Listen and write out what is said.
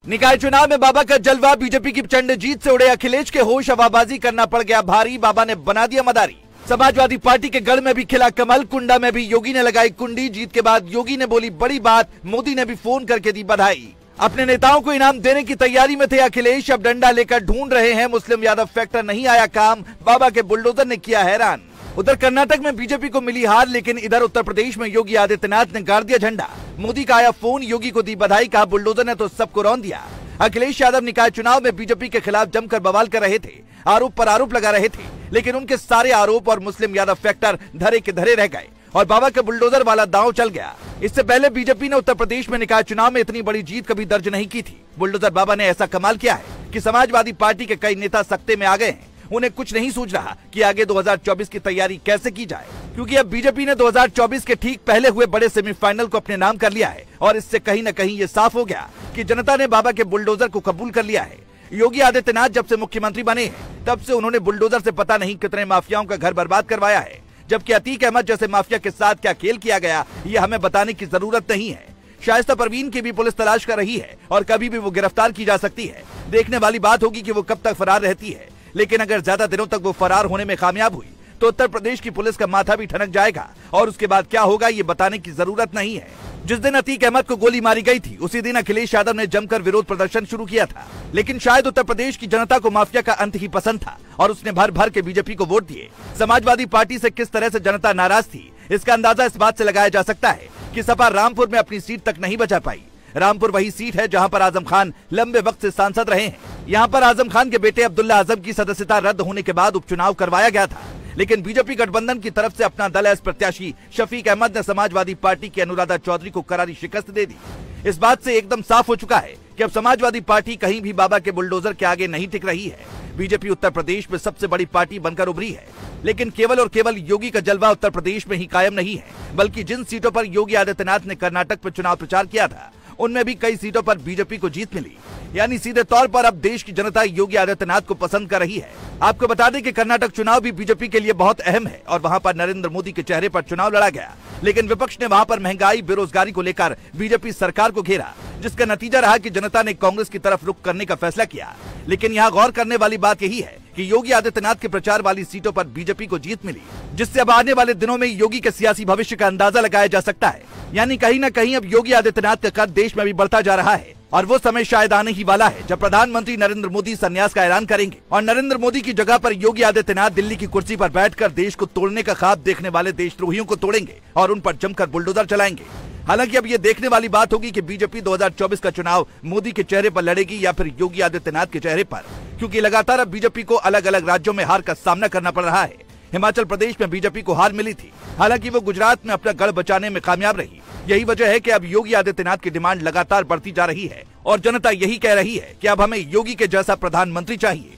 निकाय चुनाव में बाबा का जलवा, बीजेपी की प्रचंड जीत से उड़े अखिलेश के होश, हवाबाजी करना पड़ गया भारी, बाबा ने बना दिया मदारी। समाजवादी पार्टी के गढ़ में भी खिला कमल, कुंडा में भी योगी ने लगाई कुंडी। जीत के बाद योगी ने बोली बड़ी बात, मोदी ने भी फोन करके दी बधाई। अपने नेताओं को इनाम देने की तैयारी में थे अखिलेश, अब डंडा लेकर ढूंढ रहे हैं मुस्लिम यादव फैक्टर, नहीं आया काम, बाबा के बुलडोजर ने किया हैरान। उधर कर्नाटक में बीजेपी को मिली हार, लेकिन इधर उत्तर प्रदेश में योगी आदित्यनाथ ने गाड़ दिया झंडा। मोदी का आया फोन, योगी को दी बधाई, कहा बुलडोजर ने तो सबको रौंद दिया। अखिलेश यादव निकाय चुनाव में बीजेपी के खिलाफ जमकर बवाल कर रहे थे, आरोप पर आरोप लगा रहे थे, लेकिन उनके सारे आरोप और मुस्लिम यादव फैक्टर धरे के धरे रह गए और बाबा के बुलडोजर वाला दांव चल गया। इससे पहले बीजेपी ने उत्तर प्रदेश में निकाय चुनाव में इतनी बड़ी जीत कभी दर्ज नहीं की थी। बुलडोजर बाबा ने ऐसा कमाल किया है कि समाजवादी पार्टी के कई नेता सख्ते में आ गए हैं। उन्हें कुछ नहीं सूझ रहा कि आगे 2024 की तैयारी कैसे की जाए, क्योंकि अब बीजेपी ने 2024 के ठीक पहले हुए बड़े सेमीफाइनल को अपने नाम कर लिया है और इससे कहीं न कहीं ये साफ हो गया कि जनता ने बाबा के बुलडोजर को कबूल कर लिया है। योगी आदित्यनाथ जब से मुख्यमंत्री बने हैं तब से उन्होंने बुलडोजर से पता नहीं कितने माफियाओं का घर बर्बाद करवाया है, जबकि अतीक अहमद जैसे माफिया के साथ क्या खेल किया गया ये हमें बताने की जरूरत नहीं है। शाइस्ता परवीन की भी पुलिस तलाश कर रही है और कभी भी वो गिरफ्तार की जा सकती है। देखने वाली बात होगी कि वो कब तक फरार रहती है, लेकिन अगर ज्यादा दिनों तक वो फरार होने में कामयाब हुई तो उत्तर प्रदेश की पुलिस का माथा भी ठनक जाएगा और उसके बाद क्या होगा ये बताने की जरूरत नहीं है। जिस दिन अतीक अहमद को गोली मारी गई थी उसी दिन अखिलेश यादव ने जमकर विरोध प्रदर्शन शुरू किया था, लेकिन शायद उत्तर प्रदेश की जनता को माफिया का अंत ही पसंद था और उसने भर भर के बीजेपी को वोट दिए। समाजवादी पार्टी से किस तरह से जनता नाराज थी इसका अंदाजा इस बात से लगाया जा सकता है कि सपा रामपुर में अपनी सीट तक नहीं बचा पाई। रामपुर वही सीट है जहां पर आजम खान लंबे वक्त से सांसद रहे हैं। यहां पर आजम खान के बेटे अब्दुल्ला आजम की सदस्यता रद्द होने के बाद उपचुनाव करवाया गया था, लेकिन बीजेपी गठबंधन की तरफ से अपना दल एस प्रत्याशी शफीक अहमद ने समाजवादी पार्टी की अनुराधा चौधरी को करारी शिकस्त दे दी। इस बात से एकदम साफ हो चुका है कि अब समाजवादी पार्टी कहीं भी बाबा के बुलडोजर के आगे नहीं टिक रही है। बीजेपी उत्तर प्रदेश में सबसे बड़ी पार्टी बनकर उभरी है, लेकिन केवल और केवल योगी का जलवा उत्तर प्रदेश में ही कायम नहीं है, बल्कि जिन सीटों पर योगी आदित्यनाथ ने कर्नाटक में चुनाव प्रचार किया था उनमें भी कई सीटों पर बीजेपी को जीत मिली। यानी सीधे तौर पर अब देश की जनता योगी आदित्यनाथ को पसंद कर रही है। आपको बता दें कि कर्नाटक चुनाव भी बीजेपी के लिए बहुत अहम है और वहां पर नरेंद्र मोदी के चेहरे पर चुनाव लड़ा गया, लेकिन विपक्ष ने वहां पर महंगाई बेरोजगारी को लेकर बीजेपी सरकार को घेरा, जिसका नतीजा रहा कि जनता ने कांग्रेस की तरफ रुख करने का फैसला किया। लेकिन यहाँ गौर करने वाली बात यही है कि योगी आदित्यनाथ के प्रचार वाली सीटों पर बीजेपी को जीत मिली, जिससे अब आने वाले दिनों में योगी के सियासी भविष्य का अंदाजा लगाया जा सकता है। यानी कहीं न कहीं अब योगी आदित्यनाथ का कद देश में भी बढ़ता जा रहा है और वो समय शायद आने ही वाला है जब प्रधानमंत्री नरेंद्र मोदी संन्यास का ऐलान करेंगे और नरेंद्र मोदी की जगह पर योगी आदित्यनाथ दिल्ली की कुर्सी पर बैठकर देश को तोड़ने का ख्वाब देखने वाले देशद्रोहियों को तोड़ेंगे और उन पर जमकर बुलडोजर चलाएंगे। हालांकि अब ये देखने वाली बात होगी कि बीजेपी 2024 का चुनाव मोदी के चेहरे पर लड़ेगी या फिर योगी आदित्यनाथ के चेहरे पर, क्योंकि लगातार अब बीजेपी को अलग अलग राज्यों में हार का सामना करना पड़ रहा है। हिमाचल प्रदेश में बीजेपी को हार मिली थी, हालांकि वो गुजरात में अपना गढ़ बचाने में कामयाब रही। यही वजह है कि अब योगी आदित्यनाथ की डिमांड लगातार बढ़ती जा रही है और जनता यही कह रही है कि अब हमें योगी के जैसा प्रधानमंत्री चाहिए।